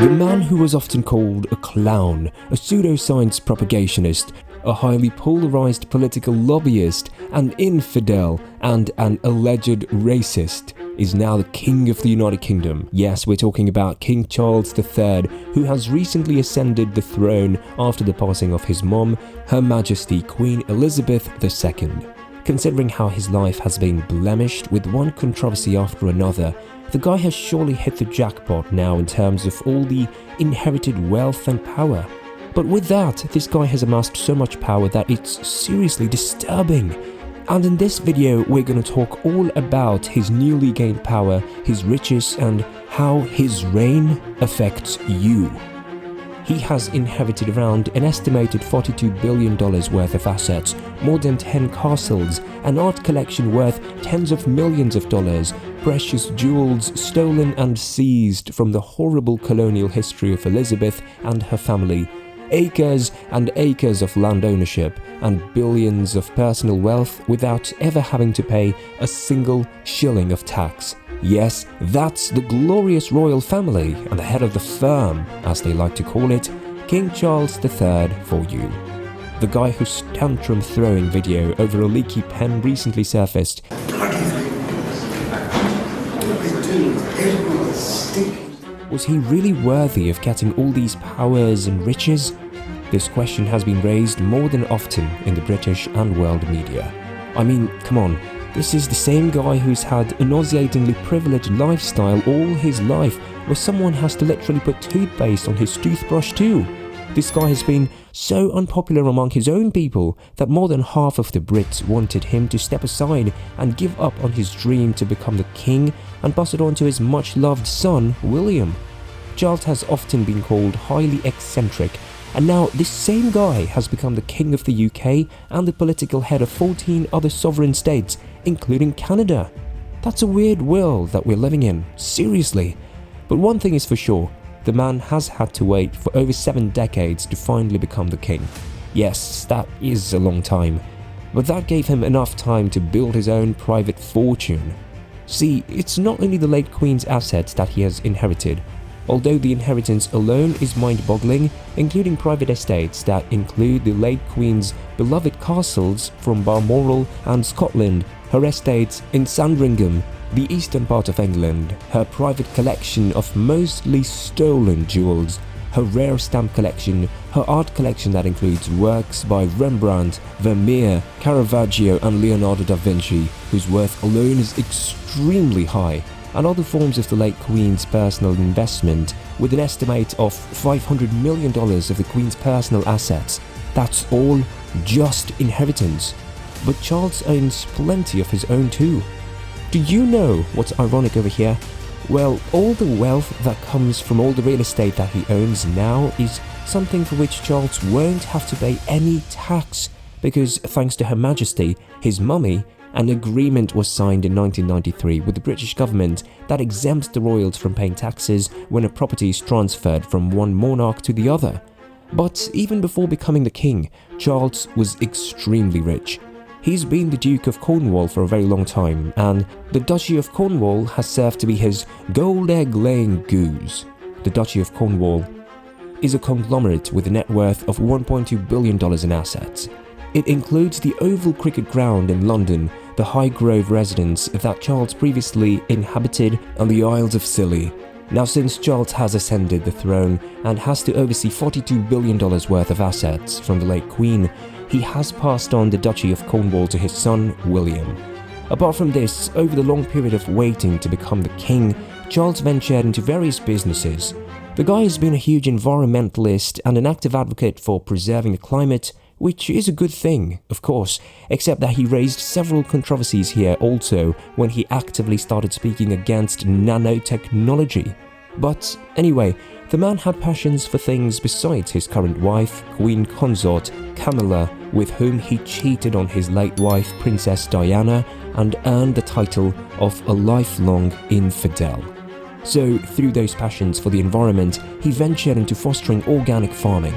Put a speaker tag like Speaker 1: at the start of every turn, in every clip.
Speaker 1: The man who was often called a clown, a pseudoscience propagationist, a highly polarized political lobbyist, an infidel, and an alleged racist, is now the King of the United Kingdom. Yes, we're talking about King Charles III, who has recently ascended the throne after the passing of his mom, Her Majesty Queen Elizabeth II. Considering how his life has been blemished with one controversy after another, the guy has surely hit the jackpot now in terms of all the inherited wealth and power. But with that, this guy has amassed so much power that it's seriously disturbing. And in this video, we're going to talk all about his newly gained power, his riches, and how his reign affects you. He has inherited around an estimated $42 billion worth of assets, more than 10 castles, an art collection worth tens of millions of dollars, precious jewels stolen and seized from the horrible colonial history of Elizabeth and her family, acres and acres of land ownership, and billions of personal wealth without ever having to pay a single shilling of tax. Yes, that's the glorious royal family and the head of the firm, as they like to call it, King Charles III for you. The guy whose tantrum-throwing video over a leaky pen recently surfaced. Was he really worthy of getting all these powers and riches? This question has been raised more than often in the British and world media. I mean, come on, this is the same guy who's had a nauseatingly privileged lifestyle all his life, where someone has to literally put toothpaste on his toothbrush too. This guy has been so unpopular among his own people that more than half of the Brits wanted him to step aside and give up on his dream to become the king and pass it on to his much-loved son, William. Charles has often been called highly eccentric, and now this same guy has become the King of the UK and the political head of 14 other sovereign states, including Canada. That's a weird world that we're living in, seriously. But one thing is for sure, the man has had to wait for over 7 decades to finally become the king. Yes, that is a long time, but that gave him enough time to build his own private fortune. See, it's not only the late Queen's assets that he has inherited, although the inheritance alone is mind-boggling, including private estates that include the late Queen's beloved castles from Balmoral and Scotland, her estates in Sandringham, the eastern part of England, her private collection of mostly stolen jewels, her rare stamp collection, her art collection that includes works by Rembrandt, Vermeer, Caravaggio and Leonardo da Vinci, whose worth alone is extremely high, and other forms of the late Queen's personal investment, with an estimate of $500 million of the Queen's personal assets. That's all just inheritance. But Charles owns plenty of his own too. Do you know what's ironic over here? Well, all the wealth that comes from all the real estate that he owns now is something for which Charles won't have to pay any tax, because thanks to Her Majesty, his mummy, an agreement was signed in 1993 with the British government that exempts the royals from paying taxes when a property is transferred from one monarch to the other. But even before becoming the king, Charles was extremely rich. He's been the Duke of Cornwall for a very long time, and the Duchy of Cornwall has served to be his gold egg-laying goose. The Duchy of Cornwall is a conglomerate with a net worth of $1.2 billion in assets. It includes the Oval Cricket Ground in London, the Highgrove residence that Charles previously inhabited, and the Isles of Scilly. Now, since Charles has ascended the throne and has to oversee $42 billion worth of assets from the late Queen, he has passed on the Duchy of Cornwall to his son, William. Apart from this, over the long period of waiting to become the king, Charles ventured into various businesses. The guy has been a huge environmentalist and an active advocate for preserving the climate, which is a good thing, of course, except that he raised several controversies here also when he actively started speaking against nanotechnology. But anyway, the man had passions for things besides his current wife, Queen Consort Camilla, with whom he cheated on his late wife, Princess Diana, and earned the title of a lifelong infidel. So, through those passions for the environment, he ventured into fostering organic farming.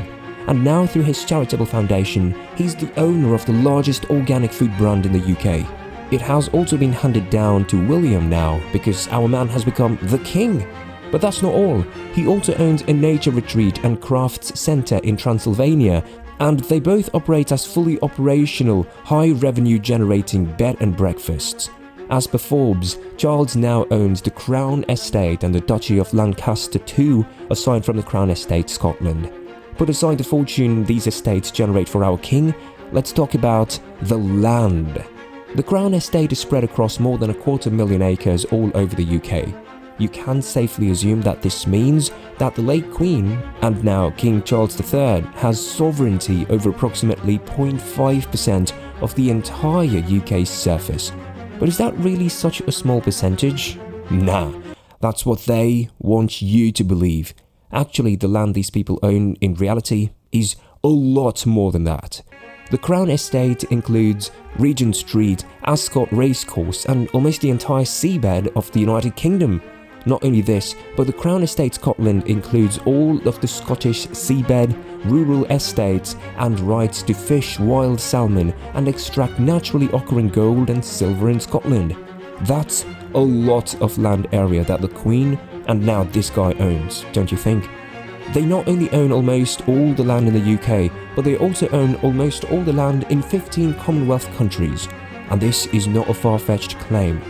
Speaker 1: And now, through his charitable foundation, he's the owner of the largest organic food brand in the UK. It has also been handed down to William now, because our man has become the king. But that's not all. He also owns a nature retreat and crafts center in Transylvania, and they both operate as fully operational, high revenue generating bed and breakfasts. As per Forbes, Charles now owns the Crown Estate and the Duchy of Lancaster too, aside from the Crown Estate Scotland. Put aside the fortune these estates generate for our king, let's talk about the land. The Crown Estate is spread across more than 250,000 acres all over the UK. You can safely assume that this means that the late Queen, and now King Charles III, has sovereignty over approximately 0.5% of the entire UK's surface. But is that really such a small percentage? Nah, that's what they want you to believe. Actually, the land these people own in reality is a lot more than that. The Crown Estate includes Regent Street, Ascot Racecourse, and almost the entire seabed of the United Kingdom. Not only this, but the Crown Estate Scotland includes all of the Scottish seabed, rural estates, and rights to fish wild salmon and extract naturally occurring gold and silver in Scotland. That's a lot of land area that the Queen and now this guy owns, don't you think? They not only own almost all the land in the UK, but they also own almost all the land in 15 Commonwealth countries. And this is not a far-fetched claim.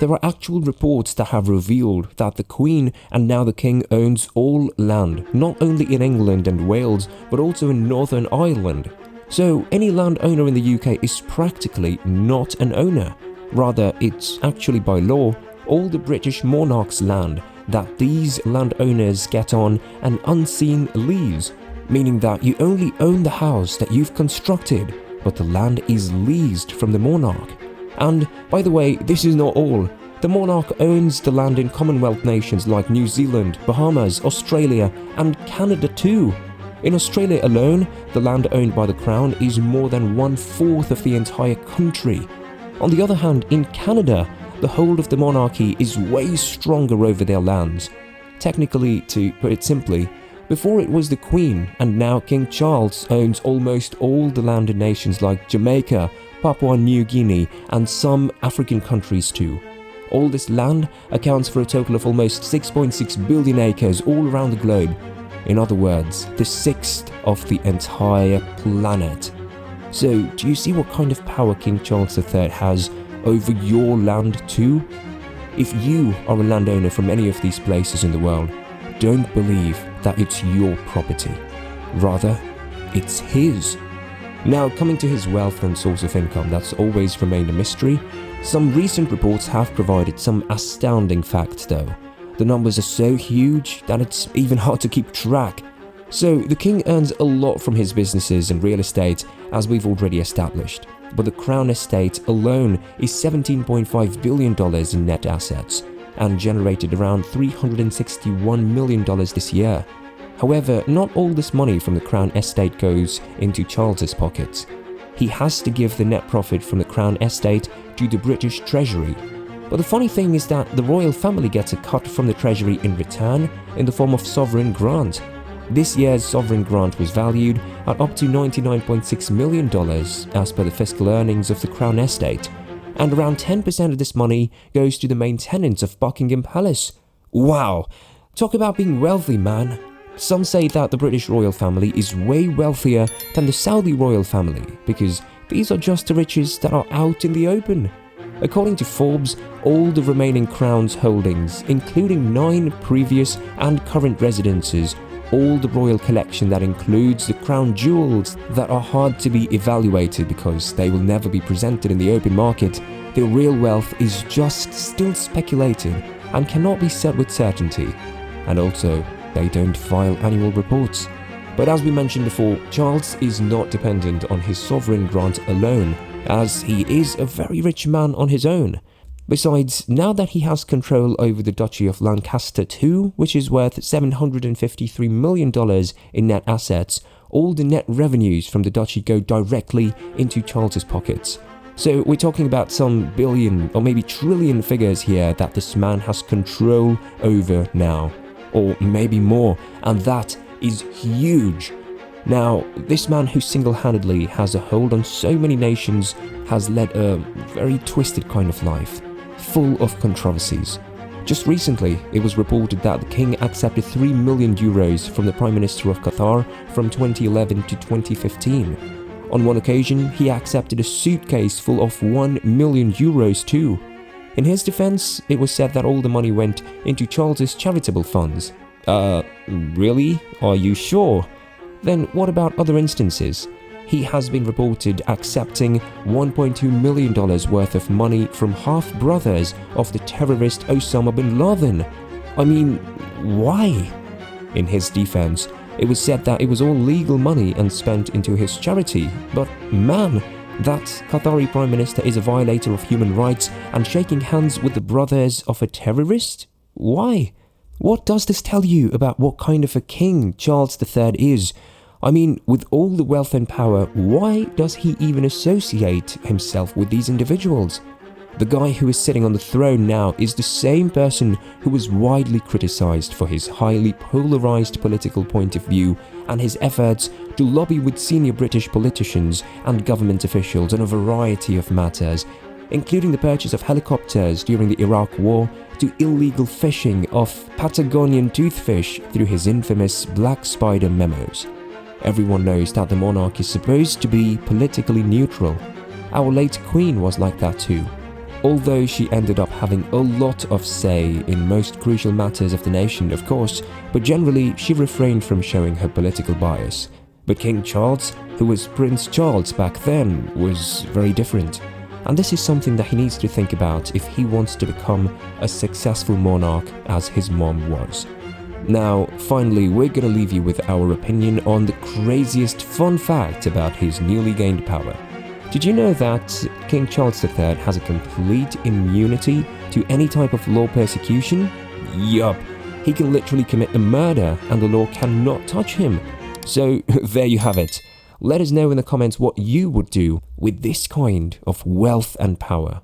Speaker 1: There are actual reports that have revealed that the Queen and now the King owns all land, not only in England and Wales, but also in Northern Ireland. So any landowner in the UK is practically not an owner. Rather, it's actually by law all the British monarch's land that these landowners get on an unseen lease, meaning that you only own the house that you've constructed, but the land is leased from the monarch. And, by the way, this is not all. The monarch owns the land in Commonwealth nations like New Zealand, Bahamas, Australia, and Canada too. In Australia alone, the land owned by the Crown is more than 1/4 of the entire country. On the other hand, in Canada, the hold of the monarchy is way stronger over their lands. Technically, to put it simply, before it was the Queen, and now King Charles owns almost all the land in nations like Jamaica, Papua New Guinea, and some African countries too. All this land accounts for a total of almost 6.6 billion acres all around the globe. In other words, the sixth of the entire planet. So, do you see what kind of power King Charles III has over your land too? If you are a landowner from any of these places in the world, don't believe that it's your property. Rather, it's his. Now, coming to his wealth and source of income, that's always remained a mystery. Some recent reports have provided some astounding facts though. The numbers are so huge that it's even hard to keep track. So, the king earns a lot from his businesses and real estate, as we've already established. But the Crown Estate alone is $17.5 billion in net assets, and generated around $361 million this year. However, not all this money from the Crown Estate goes into Charles's pockets. He has to give the net profit from the Crown Estate to the British Treasury. But the funny thing is that the royal family gets a cut from the Treasury in return in the form of sovereign grant. This year's sovereign grant was valued at up to $99.6 million as per the fiscal earnings of the Crown Estate, and around 10% of this money goes to the maintenance of Buckingham Palace. Wow! Talk about being wealthy, man! Some say that the British royal family is way wealthier than the Saudi royal family because these are just the riches that are out in the open. According to Forbes, all the remaining Crown's holdings, including 9 previous and current residences, all the royal collection that includes the crown jewels that are hard to be evaluated because they will never be presented in the open market, their real wealth is just still speculated and cannot be said with certainty. And also, they don't file annual reports. But as we mentioned before, Charles is not dependent on his sovereign grant alone, as he is a very rich man on his own. Besides, now that he has control over the Duchy of Lancaster too, which is worth $753 million in net assets, all the net revenues from the duchy go directly into Charles's pockets. So we're talking about some billion or maybe trillion figures here that this man has control over now. Or maybe more, and that is huge. Now, this man who single-handedly has a hold on so many nations has led a very twisted kind of life, full of controversies. Just recently, it was reported that the king accepted 3 million euros from the Prime Minister of Qatar from 2011 to 2015. On one occasion, he accepted a suitcase full of 1 million euros too. In his defense, it was said that all the money went into Charles's charitable funds. Really? Are you sure? Then what about other instances? He has been reported accepting $1.2 million worth of money from half-brothers of the terrorist Osama bin Laden. I mean, why? In his defense, it was said that it was all legal money and spent into his charity. But man, that Qatari Prime Minister is a violator of human rights and shaking hands with the brothers of a terrorist? Why? What does this tell you about what kind of a king Charles III is? I mean, with all the wealth and power, why does he even associate himself with these individuals? The guy who is sitting on the throne now is the same person who was widely criticized for his highly polarized political point of view and his efforts to lobby with senior British politicians and government officials on a variety of matters, including the purchase of helicopters during the Iraq War to illegal fishing of Patagonian toothfish through his infamous Black Spider memos. Everyone knows that the monarch is supposed to be politically neutral. Our late queen was like that too, although she ended up having a lot of say in most crucial matters of the nation, of course, but generally she refrained from showing her political bias. But King Charles, who was Prince Charles back then, was very different. And this is something that he needs to think about if he wants to become a successful monarch as his mom was. Now, finally, we're gonna leave you with our opinion on the craziest fun fact about his newly gained power. Did you know that King Charles III has a complete immunity to any type of law persecution? Yup, he can literally commit a murder and the law cannot touch him. So there you have it. Let us know in the comments what you would do with this kind of wealth and power.